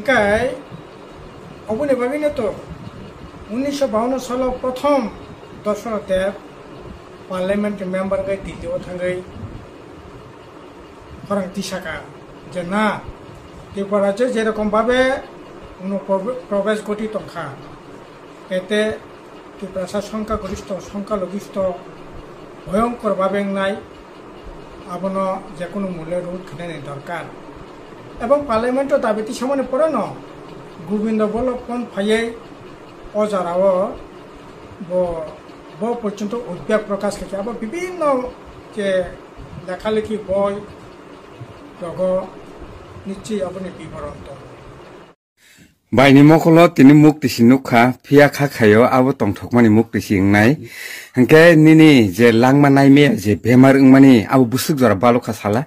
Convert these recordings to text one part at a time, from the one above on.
গাই অবনি বাগিনে তো 1952 সাল প্রথম দর্শনতে পার্লামেন্ট মেম্বার গাই দ্বিতীয় থাঙ্গাই খরাং তিসাকা যে না ত্রিপুরা রাজ্যে যেরকম ভাবে প্রবেশ ঘটি তংখা এতে ত্রিপুরা সংখ্যাগরিষ্ঠ সংখ্যালঘিষ্ঠ ভয়ঙ্কর ভাবে নাই আবন যে কোনো মূল্যে রুট খেলে দরকার এবং পার্লামেন্ট দাবিটি সামনে পড়ে ন গোবিন্দ বল্লভ পন্থ ফাইয়ে অজারাও পর্যন্ত উদ্বেগ প্রকাশ করছে আবার বিভিন্ন যে লেখালেখি বই রগ নিশ্চয়ই আপনি বিবরণ বাইনি মকলো তিনি মুক্তি সিনুখা ফিয়া খাখাयो আবো তংথকমানি মুক্তি সিংনাই হংকে নিনি যে লাংমানাই মে যে বেমার উংমানি আবো বুসুক জরা বালুখা সালা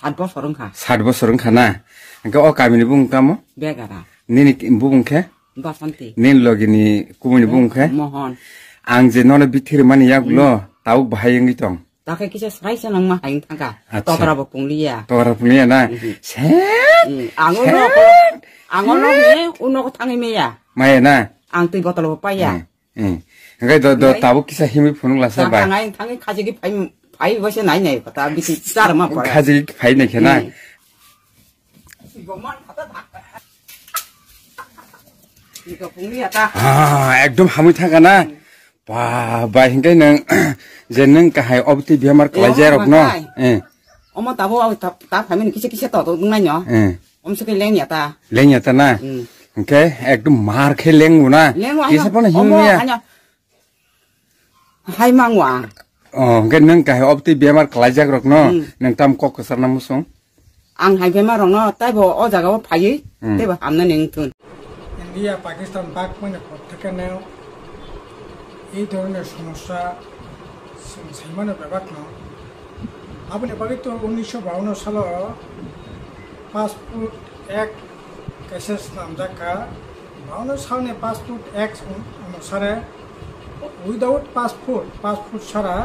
7 বছর ওংখা 7 বছর ওংখা না হংকে অ কামিনি বুংতামো বেগারা নিনি বুংখে বাসন্তী নিন লগিনি কুমনি বুংখে মোহন आं जे नने बिथिर मानि यागलो ताउ बाहायंगि तं ताके किसे स्राइस नंग मा हाइन थांगा तोराबो पुंलिया ना से आंगनो ने उनको थांगि मेया माया ना आं तै बतल पाया हंगाय द ताबो किसा हिमि फुनुंलासा बाय थांगि खाजिगि फाइ बसे नाइ नाइ पता बिति चार मा परा खाजिगि फाइ नाइ खेना इको पुंलिया ता एकदम हामै थागा ना बा बाय हिंगाय नों जे नों गाहाय अबति बेमार कलाय रक न अमा ताबो ता फाइमिन किसे त दुंनाय न अमसके लेंया ता ना ओके एकदम मार खे लेंगु ना किसे पन हिमिया हाय मांगवा ओके नों गाहाय अबति बेमार कलाय रक न नों ताम कक कसर ना मुसुं आं हाय बेमार रक न ताइबो अ जागाव फायै तेबो हामना नेंथुन ইন্ডিয়া পাকিস্তান বাক মানে প্রত্যেকনে এই ধরনের সমস্যা সাইমানের ব্যাপার ন আপনি বাকি তো 1952 সাল পাসপোর্ট অ্যাক্ট কেসেস নাম জাকা 52 সালে পাসপোর্ট অ্যাক্ট অনুসারে উইদাউট পাসপোর্ট ছাড়া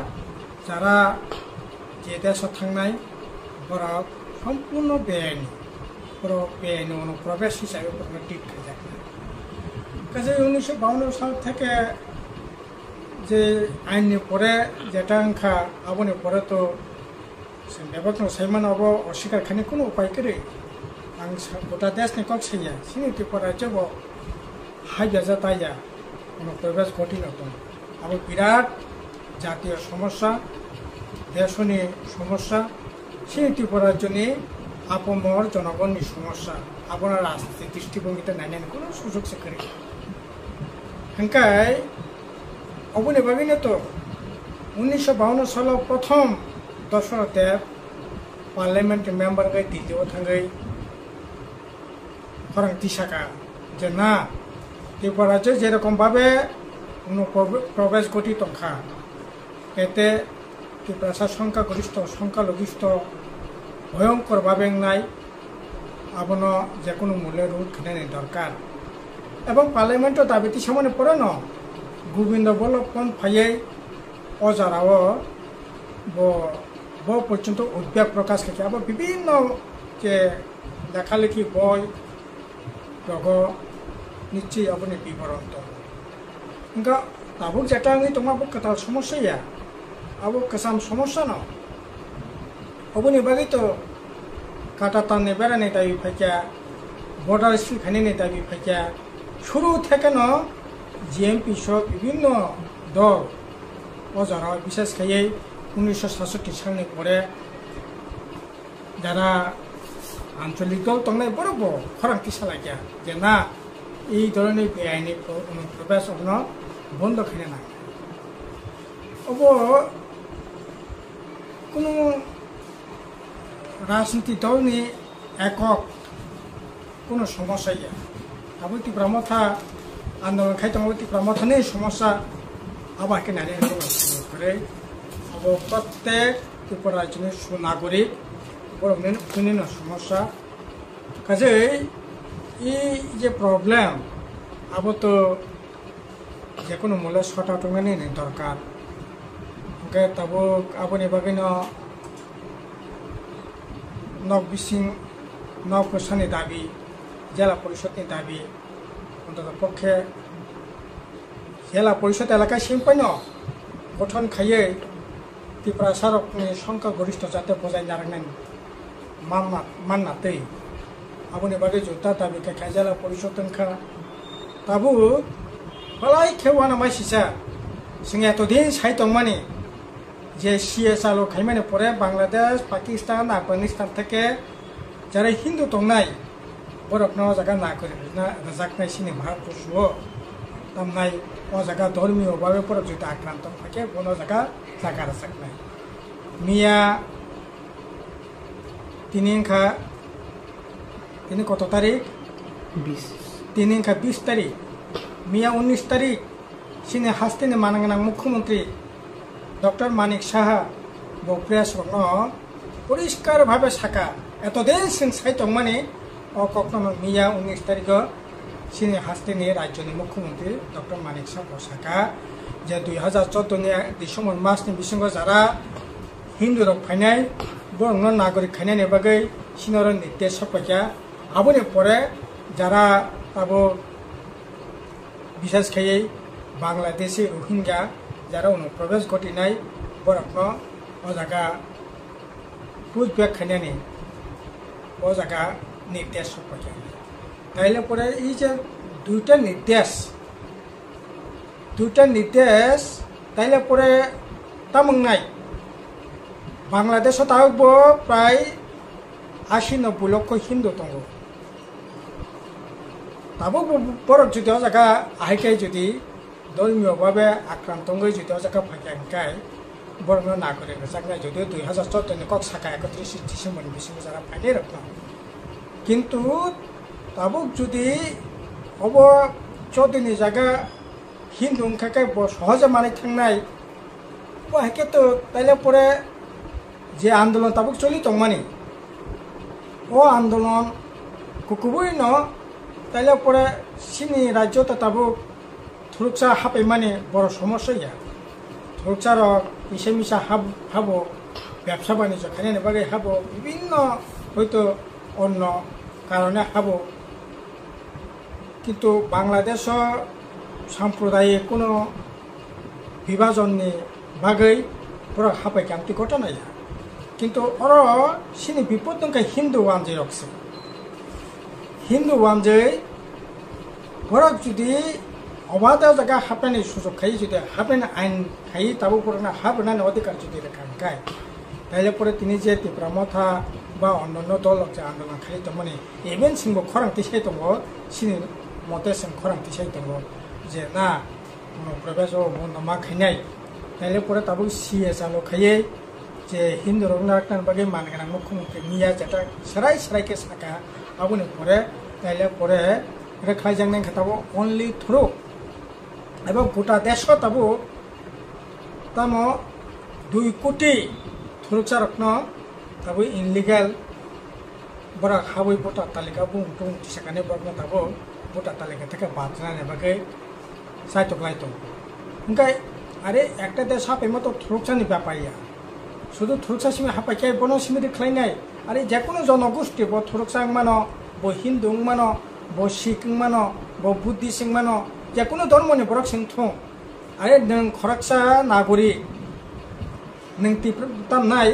যারা যে দেশে থাকনাই বড় সম্পূর্ণ বেআইনি অনুপ্রবেশ হিসাবে ট্রিট করে থাকে কাজে 1952 সাল থেকে যে আইনের পরে যেটা আংখা আবনে পরে তো বেবাক সাইমান আব অস্বীকার খানি কোনো উপায় করে আং গোটা দেশ নিকক সেইয়া সিনিটি পরে যাব হাই বেজা তাইয়া অনুপ্রবেশ ঘটি নতুন আবার বিরাট জাতীয় সমস্যা দেশনি সমস্যা সিনিটি পড়ার জন্য আপমর জনগণের সমস্যা আপনার রাজনীতির দৃষ্টিভঙ্গিতে নাই কোনো সুযোগ সে করে হংকাই অবনি বাগিনে তো 1952 সাল প্রথম দর্শনতে পার্লামেন্ট মেম্বার গাই দ্বিতীয় থাঙ্গাই খরাং তিসাকা যে না ত্রিপুরা রাজ্যে যেরকম ভাবে প্রবেশ ঘটি তংখা এতে ত্রিপুরা সংখ্যাগরিষ্ঠ সংখ্যালঘিষ্ঠ ভয়ঙ্কর ভাবে নাই আবন যে কোনো মূল্যে রুট খেলে দরকার এবং পার্লামেন্ট দাবিটি সামনে পড়ে ন গোবিন্দ বল্লভ পন্থ ফাইয়ে অজারাও পর্যন্ত উদ্বেগ প্রকাশ করছে আবার বিভিন্ন যে লেখালেখি বই রগ নিশ্চয়ই আপনি বিবরণ ఇంకా তাবুক যেটা আমি তোমার কথা সমস্যা ইয়া আবু কাসাম সমস্যা না অবনি বাকি তো কাটা টানে বেড়ানে দাবি ফাইকা বর্ডার স্কুল খানি দাবি ফাইকা শুরু থেকে ন জিএমপি সহ বিভিন্ন দল অজারা বিশেষ করে 1967 সালের পরে যারা আঞ্চলিক দল তংনাই বড় খরাংটি চালাইয়া যে না এই ধরনের বেআইনি অনুপ্রবেশ বন্ধ খেলে না অব কোনো রাজনীতি দল নিয়ে একক কোনো সমস্যা ইয়া আবার ত্রিপুরা মথা আন্দোলন খাইতে ত্রিপুরা মথা নেই সমস্যা আবার কে নারী করে अब प्रत्येक ত্রিপুরা রাজ্যের সুনাগরিক বিভিন্ন সমস্যা কাজে এই যে প্রবলেম আবো তো যে কোনো মূল্যে শর্ট আউট নেই দরকার ওকে তাবো আপনি বাকিন নক বিসিং নক প্রশ্নের দাবি জেলা পরিষদনি দাবি অন্তত পক্ষে জেলা পরিষদ এলাকায় সিম্পাইন গঠন খাইয়ে ত্রিপুরা সারকনি সংখ্যাগরিষ্ঠ যাতে বজায় নারাখনাय माननातै आबुनि बागै जुता दाबि खाय जला परिषद ओंखा ताबु बलाय खेवाना माइसिसा सिंगे तो दिन साइतंमानि जे सीएसआर खायमाने परे बांग्लादेश पाकिस्तान आफगानिस्तान থেকে যারা হিন্দু দंनाय बरफना जागा नागरिकना रजाकनाय सिनि भारतबर्षो तामनाय ओ जागा धर्मीय भावे पर जुता आक्रांत থাকে बनो जागा जागा रजाकनाय मिया তিনি কত তারিখ 20 তারিখ মিয়া 19 তারিখ সিনে হাস্তিনে মানগানাং মুখ্যমন্ত্রী ডক্টর মানিক সাহা বপ্রেস পরিষ্কার ভাবে সাকা এতদিন সিং সাইতং মানে কখনো মিয়া 19 তারিখ সিনে হাস্তিনে রাজ্যনি মুখ্যমন্ত্রী ডক্টর মানিক সাহা সাকা যে 2014 নি ডিসেম্বর মাসনি বিসঙ্গ যারা হিন্দু রক ফাইনাই বরং নাগরিক খাইনাयनि बागै सिनर निर्देश सफैया आबुनि परे যারা তাবো বিশেষ খাयै বাংলাদেশি রোহিঙ্গা যারা অনুপ্রবেশ ঘটিনাय বরফন ও জায়গা পুজবেক খাইনাयनि ও জায়গা निर्देश सफैया তাইলে পরে এই যে দুইটা निर्देश তাইলে পরে তামংনাय बांग्लादेश ताबो प्राय 80-90 लक्ष हिंदू दङ ताबो बरफ जुदि जागा आहायखाय जुदि धर्मीय भावे आक्रांतङै जुदि जागा फायखाय बरफ नागरिक जागनाय जुदि 2014 नि कक साका 31 डिसेम्बर बिसिम जारा फायदे रखना किंतु ताबो जुदि अब 14 नि जागा हिंदू ओंखाय सहज माने थांनाय बाहायके तो ताइले परे जे आंदोलन ताबुक चली तंमानि ओ आंदोलन कुकुबुई न ताइले परे सिनि राज्य ताबुक थुरुकसा हापै माने बड़ समस्या थुरुकसार इसे मिसा हाबो व्यवसा बाणिज्य खायनायनि बागै हाबो विभिन्न हयतो अन्न कारणे हाबो किन्तु बांग्लादेश साम्प्रदायिक कोनो विभाजननि बागै बड़ हापै कामति घटनाया किंतु अरो सिनि विपद दंखाय हिंदू वानजै रखसे हिंदू वानजै बरक जुदि अबादा जागा हाबनायनि सुजुग खायो जुदि हाबनायनि आइन खायो ताबो बरना हाबनायनि अधिकार जुदि रेखांखाय ताइले परे तिनि जे टिप्रा मथा बा अन्यान्य दल जे आंदोलन खायो तमाने इभेन सिंबो खरांथि साय दङ सिनि मते सिं खरांथि साय दङ जे ना प्रवेश बन्द मा खायनाय ताइले परे ताबो सीएसआर खायो जे हिंदू रंगनाथन बागे मानगाना मुख्यमंत्री मिया जेटा सराय के साका आबुनि परे ताइले परे रेखाय जांनाय खताबो ओनली थ्रू एबा गोटा देश ताबो तामो 2 कोटी थुरुकसा रत्न ताबो इनलिगल बरा हाबै बटा तालिका बुंथुं तिसाकाने बरनो ताबो बटा तालिका থেকে बाथनाने बागे साइतोक्लाइतो ओंखाय आरे एकटा देश हाबै मतो थुरुकसानि ब्यापारिया शुद्ध थुरुकसा सिमे हापायखाय बनो सिमे खायनाय आरो जेकुनु जनगोष्ठी ब थुरुकसा मानो ब हिंदू मानो ब सिख मानो ब बुद्धिस्ट मानो जेकुनु धर्मनि बरक सिंथुं आरो नों खरकसा नागरिक नों तामनाय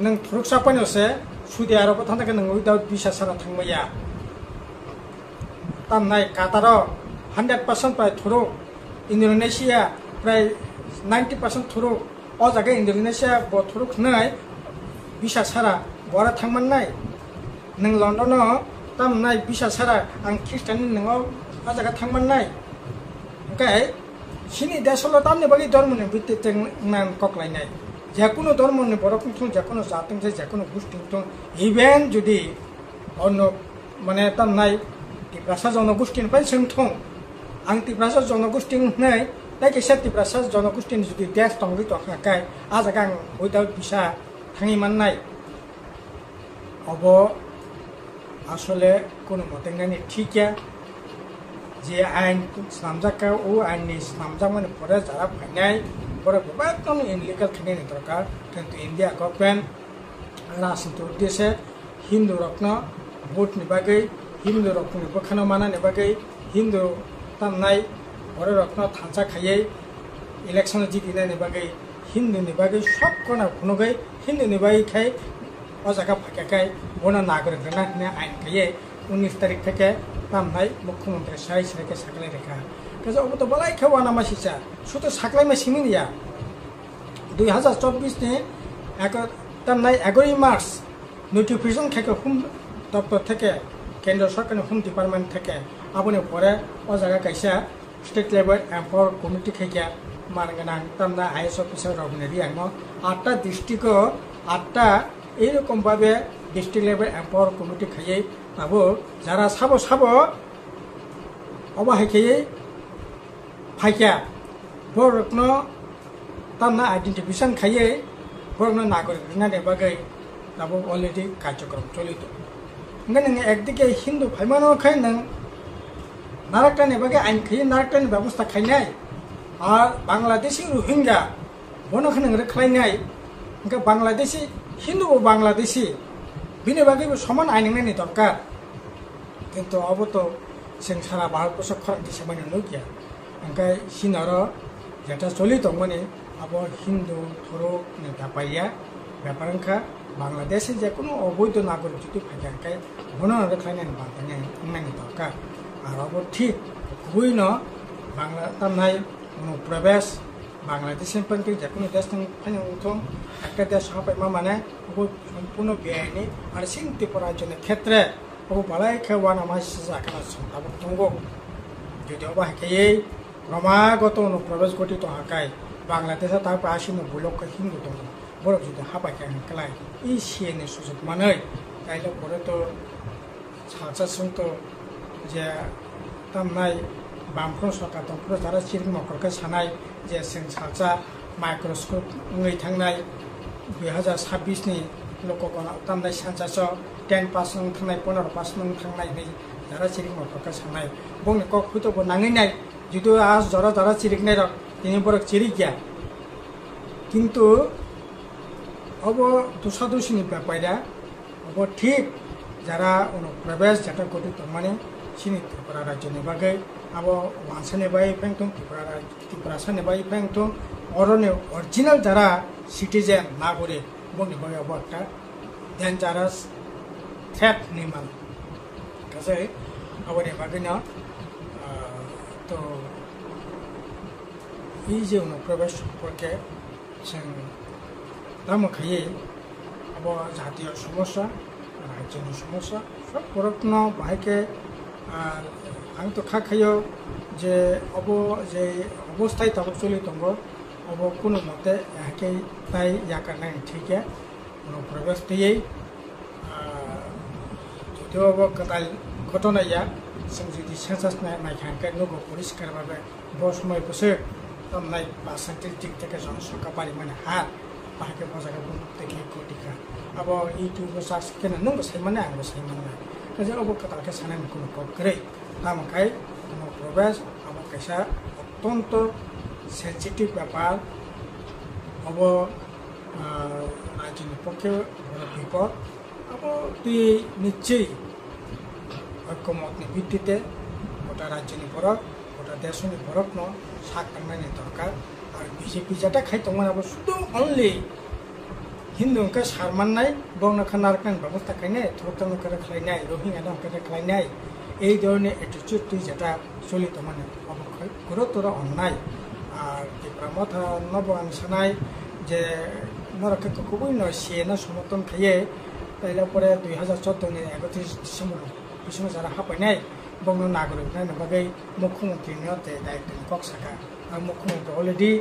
नों थुरुकसा पानोसे सुदि आरो थानाय नों उइदाउट भिसा सारा थांमाया तामनाय कातार 100% प्राय थुरुक इंडोनेशिया प्राय 90% थुरुक ओ जागा इंडोनेशिया बथुरुक नाय भिसा सारा बरा थांमाननाय नों लंडन तामनाय भिसा सारा आं ख्रिस्टान नों आ जागा थांमाननाय ओंखाय सिनि देशल तामनि बागै धर्मनि भित्तिजों नाम कक्लायनाय जेकुनु धर्मनि बरकथुं जेकुनु जाथों जे जेकुनु गोष्ठीथुं इभेन जुदि अन्न माने तामनाय टिप्रासा जनगोष्ठीनिफ्राय सोंथुं आं टिप्रासा जनगोष्ठी होननाय ताकि टिप्रासा जनगोष्ठीनि जुदि देश दंलै तखाय आ जागा आं उइदाउट भिसा थाङि माननाय अब आसले कोनो मतेंगानि ठीकया जे आइन सामजाका ओ आइननि सामजामानि परे जारा फायनाय बरे एकदम इनलिगल खायनायनि दरकार किन्तु इंडिया गभर्नमेंट राजनीति उद्देश्य हिंदू रत्न भोटनि बागै হিন্দু রকমনি বখানো মানানি বাকি হিন্দু তামনাই बर' रखना थांचा खायै इलेक्शन जितिनायनि बागै हिन्दुनि बागै सब कोना खुनुगै हिन्दुनि बागै खाय अजागा फाकाखाय बना नागरिकना होनना आइन खायै 19 तारिख থেকে तामनाय मुख्यमंत्री साय सायके साखलाय रेखा काजे अब तो बलाय खवाना मासिसा सुतो साखलाय मासिमिनिया 2024 नि तामनाय 11 मार्च नोटिफिकेशन खायके हुम दप्तर থেকে केंद्र सरकारनि हुम डिपार्टमेंट থেকে आबनि परे अजागा कायसा स्टेट लेवल एम्पावर कमिटी खायका मानगोनां तामना आईएएस अफिसार रबने रियांगो 8टा डिस्ट्रिक्ट 8टा এই রকম ভাবে ডিস্ট্রিক্ট লেভেল এম্পাওয়ার কমিটি খাইয়ে তাবো যারা সাবো সাবো অবাহাইখাইয়ে ফাইকা বরকন তামনা আইডেন্টিফিকেশন খাইয়ে বরকন নাগরিক রিনানি বাগै তাবো অলরেডি কার্যক্রম চলিত নং একদিকে হিন্দু ফাইমানো খাই নং नारकटानि बागै आइन खायो नारकटानि व्यवस्था खायनाय और बांग्लादेशी रोहिंग्या बनखौ नों खालायनाय ओंखाय बांग्लादेशी हिन्दु बांग्लादेशी बिनि बागैबो समान आइन होनायनि दरकार किन्तु अब तो जों सारा भारतबर्ष खरांथि सामायनो नुगिया ओंखाय सिनार जेटा चलि दंमोनि अब हिन्दु थरकनि व्यापारंखा बांग्लादेशी जेकुनु अबैध नागरिक जुदि फायगा ओंखाय बनो खालायनायनि बांग्लानि दरकार और अब ठीक हुई न बांग्ला तामनाय प्रवेश बांग्लादेशी पंथी जेकुनु देश फाइन उठम एक देश हाबाय मा माने अब सम्पूर्ण बेआइनि और सिं त्रिपुरा राज्यनि क्षेत्रे अब बालाय खेवाना मासि जाखाना संताबो दंगो जुदि अब हायखायै क्रमागत प्रवेश गठित हाकाय बांग्लादेशा तारपा आसिनो बुलक हिन्दु दं बर जुदि हाबाय खेलाय इ सिएनि सुजुग मानै ताइले परे तो साचा संत जे तामनाय बामफ्रों सरकार दंफ्रों जारा चिरिं मखरखौ सानाय जे जों साचा माइक्रस्कोप ङै थांनाय 2026 नि लोकगण तामनाय सानजास 10 पास नों थांनाय 15 पास नों थांनाय नै जारा चिरिं मखरखौ सानाय बंनि क खुतबो नाङैनाय जुदि आज जारा चिरिंनाय रक तिनि बरक चिरि गया किन्तु अब दुसादुसिनि ब्यापारिया अब ठीक जारा अनुप्रवेश जेटा गठित माने सिनि त्रिपुरा राज्यनि बागै अब वानसानि बाय फेंथुं त्रिपुरा सानि बाय फेंथुं अरनि अरिजिनल जारा सिटिजेन नागरिक बंनि बागै अब একটা डेंजारास थ्रेट निमान काजे अबनि बागै न तो এই যে অনুপ্রবেশ সম্পর্কে जों दामखायै अब জাতীয় সমস্যা राज्यनि समस्या सब बरकन बाहायके आं तो खाखायो जे अब जे अवस्थाय तब चलि दंग अब कोनो मते हाके ताय याकारनाय ठीके प्रवेश दियै जुदि अब कदाल घटनाया जों जुदि सेन्सास नायखांके नगो परिष्कार भाबे ब समयखौसो तामनाय पार्सेन्टेज दिक থেকে जनसंख्या बारिमाने हार बाहायके बजागा देखि कोटिका अब इउट्यूब सार्च केना नंगो सायमाने आंबो सायमाने काजे अब कदालके सानायनि कोनो कग्रै तामखाय प्रवेश अब कैसा अत्यंत सेंसिटिव ব্যাপার अब राज्यनि पक्षे विपद अब तुई निश्चय ঐক্যমতनि ভিত্তিতে গোটা राज्यनि बरक गोटा देशनि बरक न साक थांनायनि दरकार और बीजेपी जेटा खायतंमोन अब शुद्ध अनलि हिन्दुखौ सारमाननाय बंनखौ नारकनाय व्यवस्था खायनाय थरतमखौ खालायनाय रोहिंग्या खालायनाय এই ধরনের অ্যাটিটিউড যেটা চলিত মানে গুরুতর অন্যায় আর ত্রিপুরা নবান সানায় যে নরকে খুবই নয় না সমর্থন খাইয়ে তাইলে পরে 2014 नि 31 ডিসেম্বর বিসময় যারা হাপাইনায় বঙ্গ নাগরিক নাইনে বাগै মুখ্যমন্ত্রী নিয়তে দায়িত্ব কক সাকা আর মুখ্যমন্ত্রী অলরেডি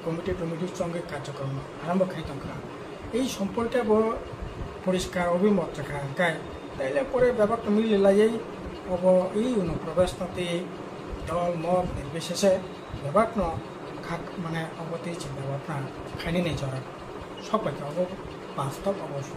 কমিটির সঙ্গে কার্যক্রম আরম্ভ খাইতংখা এই সম্পর্কে পরিষ্কার অভিমত রাখা গায় তাইলে পরে ব্যাপারটা মিলে লাইয়ে अब এই অনুপ্রবেশ নাতে দল মত নির্বিশেষে ব্যাপারন খাক মানে অবতেই চিন্তা ভাবনা খাইনি নেই জরা সবাইকে বাস্তব অবশ্য